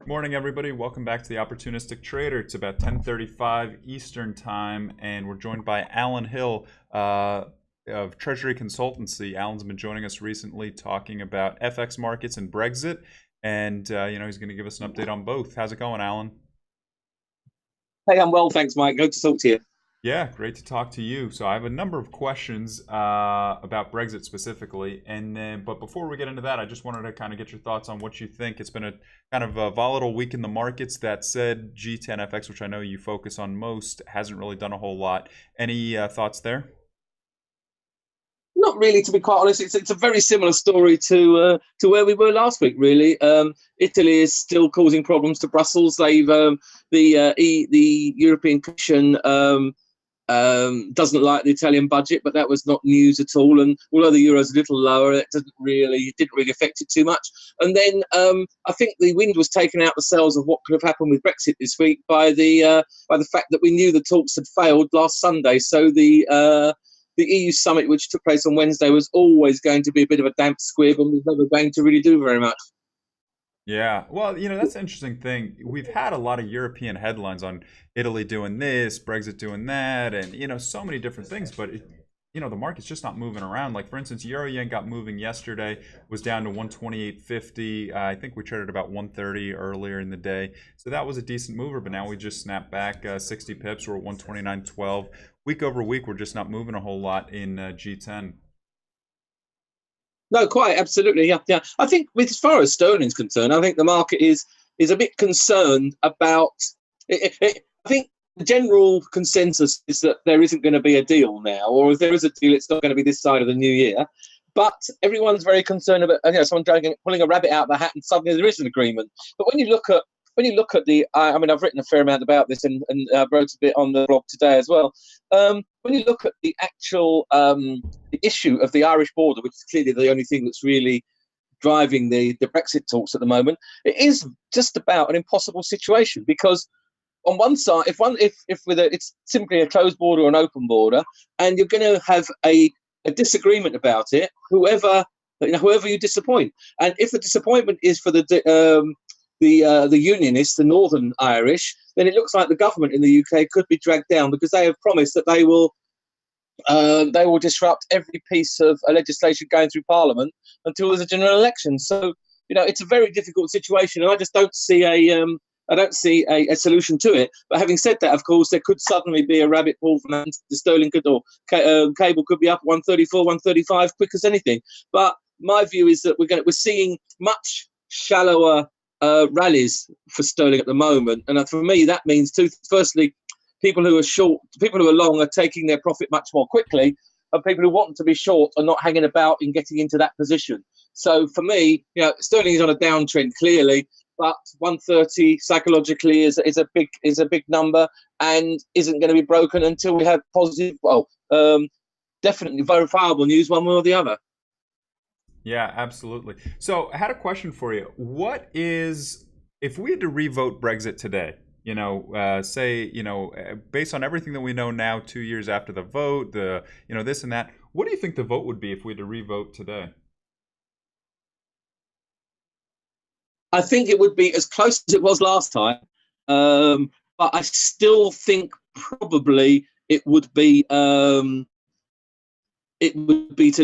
Morning, everybody. Welcome back to the Opportunistic Trader. It's about 10:35 Eastern Time, and we're joined by Alan Hill of Treasury Consultancy. Alan's been joining us recently talking about FX markets and Brexit, and he's going to give us an update on both. How's it going, Alan? Hey, I'm well, thanks, Mike. Good to talk to you. Yeah, great to talk to you. So I have a number of questions about Brexit specifically, but before we get into that, I just wanted to kind of get your thoughts on what you think. It's been a kind of a volatile week in the markets. That said, G10 FX, which I know you focus on most, hasn't really done a whole lot. Any thoughts there? Not really, to be quite honest. It's a very similar story to where we were last week, really. Italy is still causing problems to Brussels. The European Commission doesn't like the Italian budget, but that was not news at all. And although the euro's a little lower, it didn't really affect it too much. And then I think the wind was taken out the sails of what could have happened with Brexit this week by the fact that we knew the talks had failed last Sunday. So the EU summit, which took place on Wednesday, was always going to be a bit of a damp squib and was never going to really do very much. Yeah, well, that's an interesting thing. We've had a lot of European headlines on Italy doing this, Brexit doing that, and so many different things. But the market's just not moving around. Like, for instance, Euro Yen got moving yesterday, was down to 128.50. I think we traded about 130 earlier in the day, so that was a decent mover. But now we just snapped back 60 pips. We're at 129.12. Week over week, we're just not moving a whole lot in G10. No, quite absolutely, yeah. I think, as far as sterling's concerned, I think the market is a bit concerned about. I think the general consensus is that there isn't going to be a deal now, or if there is a deal, it's not going to be this side of the new year. But everyone's very concerned about someone pulling a rabbit out of the hat, and suddenly there is an agreement. But when you look at I've written a fair amount about this and wrote a bit on the blog today as well. When you look at the actual the issue of the Irish border, which is clearly the only thing that's really driving the Brexit talks at the moment, it is just about an impossible situation, because on one side, if it's simply a closed border or an open border, and you're going to have a disagreement about it, whoever you disappoint, and if the disappointment is for the Unionists, the Northern Irish, then it looks like the government in the UK could be dragged down, because they have promised that they will disrupt every piece of legislation going through Parliament until there's a general election. So it's a very difficult situation, and I just don't see a solution to it. But having said that, of course, there could suddenly be a rabbit pull from that. The sterling cable could be up 134, 135, quick as anything. But my view is that we're seeing much shallower rallies for sterling at the moment, and for me that means two things. Firstly, people who are long are taking their profit much more quickly, and people who want to be short are not hanging about in getting into that position. So for me, sterling is on a downtrend clearly, but 130 psychologically is a big number, and isn't going to be broken until we have positive, definitely verifiable news one way or the other. Yeah, absolutely. So I had a question for you. If we had to revote Brexit today, based on everything that we know now, 2 years after the vote, this and that, what do you think the vote would be if we had to revote today? I think it would be as close as it was last time, but I still think probably it would be to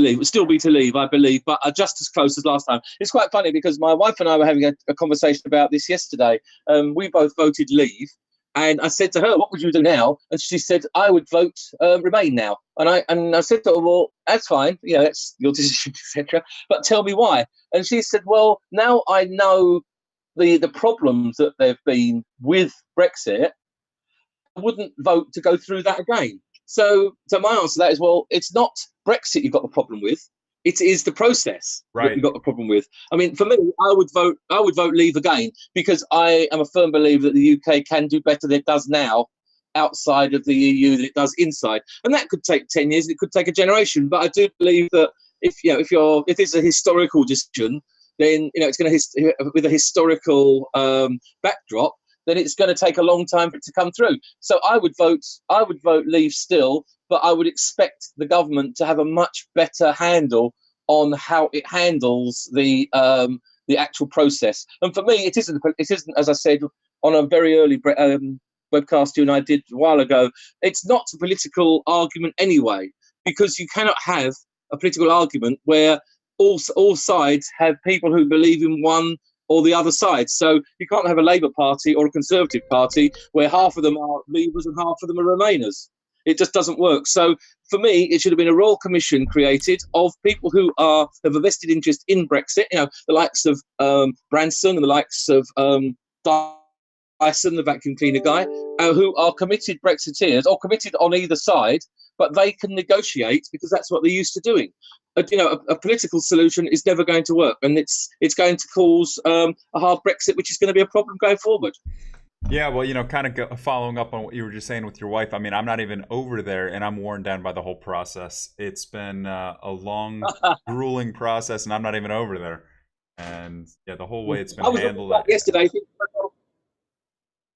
leave. It would still be to leave, I believe, but just as close as last time. It's quite funny because my wife and I were having a conversation about this yesterday. We both voted leave, and I said to her, "What would you do now?" And she said, "I would vote remain now." And I said to her, "Well, that's fine. That's your decision, etc. But tell me why." And she said, "Well, now I know the problems that there've been with Brexit, I wouldn't vote to go through that again." So my answer to that is, well, it's not Brexit you've got the problem with. It is the process that you've got the problem with. I mean, for me, I would vote leave again, because I am a firm believer that the UK can do better than it does now outside of the EU than it does inside. And that could take 10 years, it could take a generation. But I do believe that if it's a historical decision, then it's going to with a historical backdrop, then it's going to take a long time for it to come through. So I would vote leave still, but I would expect the government to have a much better handle on how it handles the the actual process. And for me, it isn't, as I said on a very early webcast you and I did a while ago, it's not a political argument anyway, because you cannot have a political argument where all sides have people who believe in one or the other side. So you can't have a Labour Party or a Conservative Party where half of them are Leavers and half of them are Remainers. It just doesn't work. So for me, it should have been a royal commission created of people who have a vested interest in Brexit. You know, the likes of Branson and the likes of Dyson, the vacuum cleaner guy, who are committed Brexiteers or committed on either side, but they can negotiate because that's what they're used to doing. A political solution is never going to work, and it's going to cause a hard Brexit, which is going to be a problem going forward. Yeah, well, kind of following up on what you were just saying with your wife. I mean, I'm not even over there, and I'm worn down by the whole process. It's been a long, grueling process, and I'm not even over there. And yeah, the whole way it's been handled. Yesterday,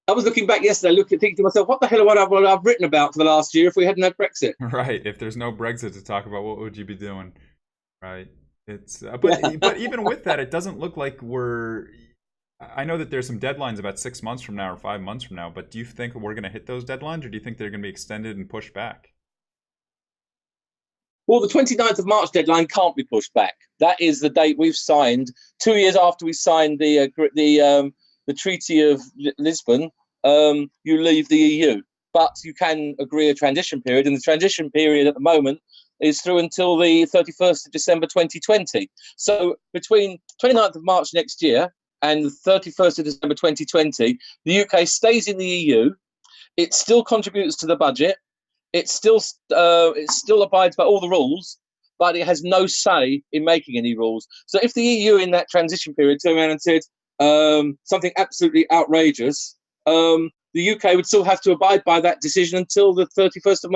I was looking back yesterday, thinking to myself, what the hell would I've written about for the last year if we hadn't had Brexit? Right. If there's no Brexit to talk about, what would you be doing? Right. It's but even with that, it doesn't look like I know that there's some deadlines about 6 months from now or 5 months from now, but do you think we're going to hit those deadlines, or do you think they're going to be extended and pushed back? Well, the 29th of March deadline can't be pushed back. That is the date we've signed 2 years after we signed the Treaty of Lisbon. You leave the EU, but you can agree a transition period, and the transition period at the moment is through until the 31st of December 2020. So between 29th of March next year and the 31st of December 2020, the UK stays in the EU. It still contributes to the budget. It still abides by all the rules, but it has no say in making any rules. So if the EU in that transition period turned around and said something absolutely outrageous, the UK would still have to abide by that decision until the 31st of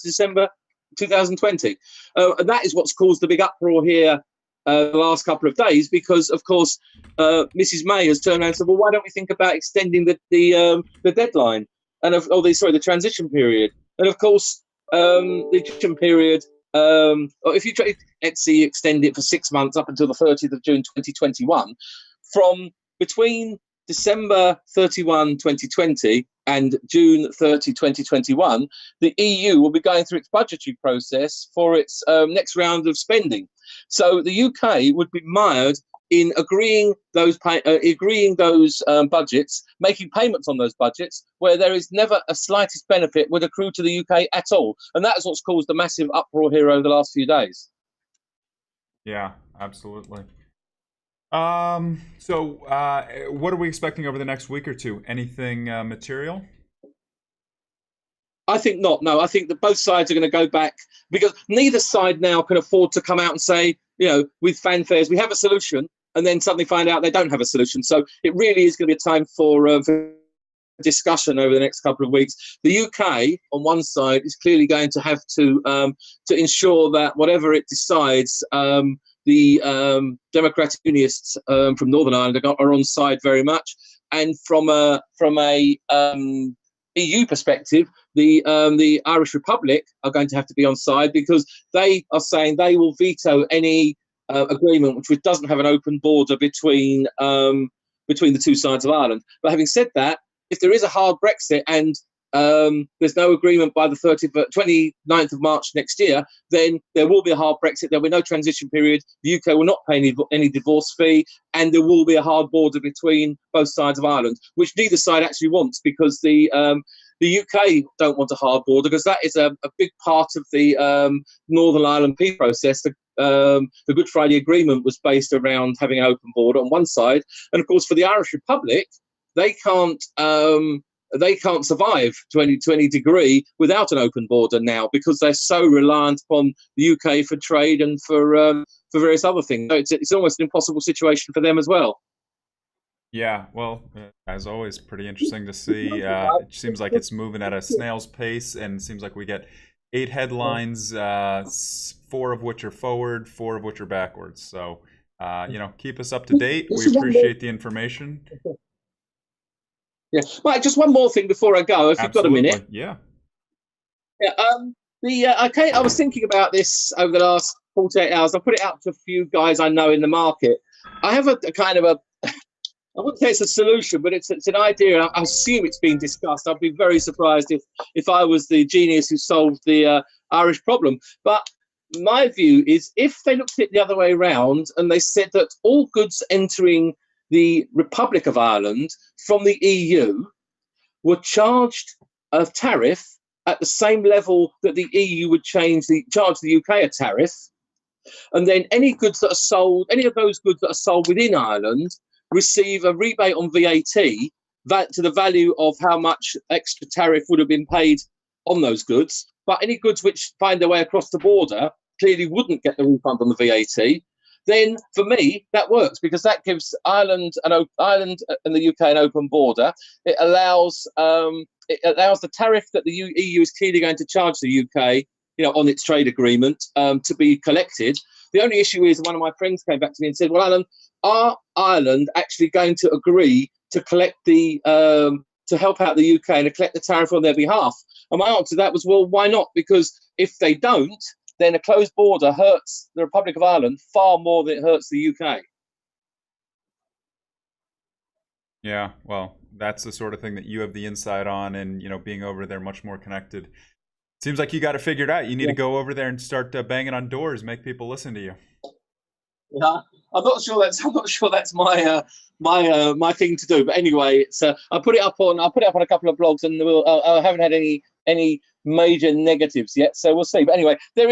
December 2020. And that is what's caused the big uproar here the last couple of days, because, of course, Mrs. May has turned around and said, well, why don't we think about extending the deadline and the transition period? And, of course, the transition period, if you try, let's see, extend it for 6 months up until the 30th of June 2021, from between December 31, 2020 and June 30, 2021, the EU will be going through its budgetary process for its next round of spending. So the UK would be mired in agreeing those budgets, making payments on those budgets, where there is never a slightest benefit would accrue to the UK at all. And that's what's caused the massive uproar here over the last few days. Yeah, absolutely. So what are we expecting over the next week or two? Anything material? I think not. No, I think that both sides are going to go back, because neither side now can afford to come out and say, with fanfares, we have a solution, and then suddenly find out they don't have a solution. So it really is going to be a time for discussion over the next couple of weeks. The UK, on one side, is clearly going to have to ensure that whatever it decides, the Democratic Unionists from Northern Ireland are on side very much, and from a EU perspective, the Irish Republic are going to have to be on side, because they are saying they will veto any agreement which doesn't have an open border between the two sides of Ireland. But having said that, if there is a hard Brexit and there's no agreement by the 29th of March next year, then there will be a hard Brexit. There will be no transition period. The UK will not pay any divorce fee, and there will be a hard border between both sides of Ireland, which neither side actually wants, because the UK don't want a hard border, because that is a big part of the Northern Ireland peace process. The Good Friday Agreement was based around having an open border on one side, and of course for the Irish Republic, they can't survive to any degree without an open border now, because they're so reliant upon the UK for trade and for various other things. So it's almost an impossible situation for them as well. Yeah, well, as always, pretty interesting to see. It seems like it's moving at a snail's pace, and it seems like we get 8 headlines, 4 of which are forward, 4 of which are backwards. So, keep us up to date. We appreciate the information. Yeah, Mike, just one more thing before I go, if Absolutely. You've got a minute. Yeah. I was thinking about this over the last 48 hours. I put it out to a few guys I know in the market, I have a kind of a, I wouldn't say it's a solution, but it's an idea. I assume it's been discussed. I'd be very surprised if I was the genius who solved the Irish problem. But my view is, if they looked at it the other way around and they said that all goods entering the Republic of Ireland from the EU were charged a tariff at the same level that the EU would charge the UK a tariff, and then any goods that are sold, any of those goods that are sold within Ireland, receive a rebate on VAT that to the value of how much extra tariff would have been paid on those goods. But any goods which find their way across the border clearly wouldn't get the refund on the VAT. Then for me, that works, because that gives Ireland and the UK an open border. It allows the tariff that the EU is clearly going to charge the UK, on its trade agreement, to be collected. The only issue is, one of my friends came back to me and said, "Well, Alan, are Ireland actually going to agree to collect to help out the UK and to collect the tariff on their behalf?" And my answer to that was, well, why not? Because if they don't, then a closed border hurts the Republic of Ireland far more than it hurts the UK. Yeah, well, that's the sort of thing that you have the insight on, and being over there, much more connected. Seems like you got it figured out. You need to go over there and start banging on doors, make people listen to you. Yeah, I'm not sure that's my thing to do. But anyway, it's I put it up on a couple of blogs, and I haven't had any major negatives yet. So we'll see. But anyway, there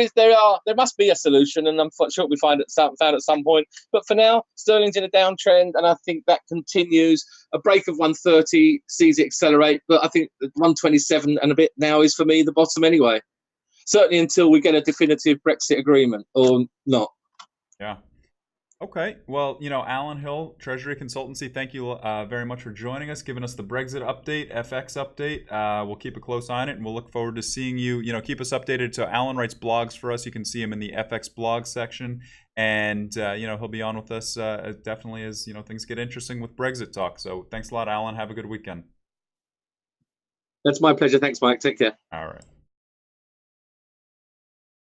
must be a solution, and I'm sure we found at some point. But for now, sterling's in a downtrend, and I think that continues. A break of 130 sees it accelerate, but I think 127 and a bit now is, for me, the bottom anyway. Certainly until we get a definitive Brexit agreement, or not. Yeah. Okay. Well, Alan Hill, Treasury Consultancy, thank you very much for joining us, giving us the Brexit update, FX update. We'll keep a close eye on it, and we'll look forward to seeing you. Keep us updated. So Alan writes blogs for us. You can see him in the FX blog section, and he'll be on with us definitely as things get interesting with Brexit talk. So thanks a lot, Alan. Have a good weekend. That's my pleasure. Thanks, Mike. Take care. All right.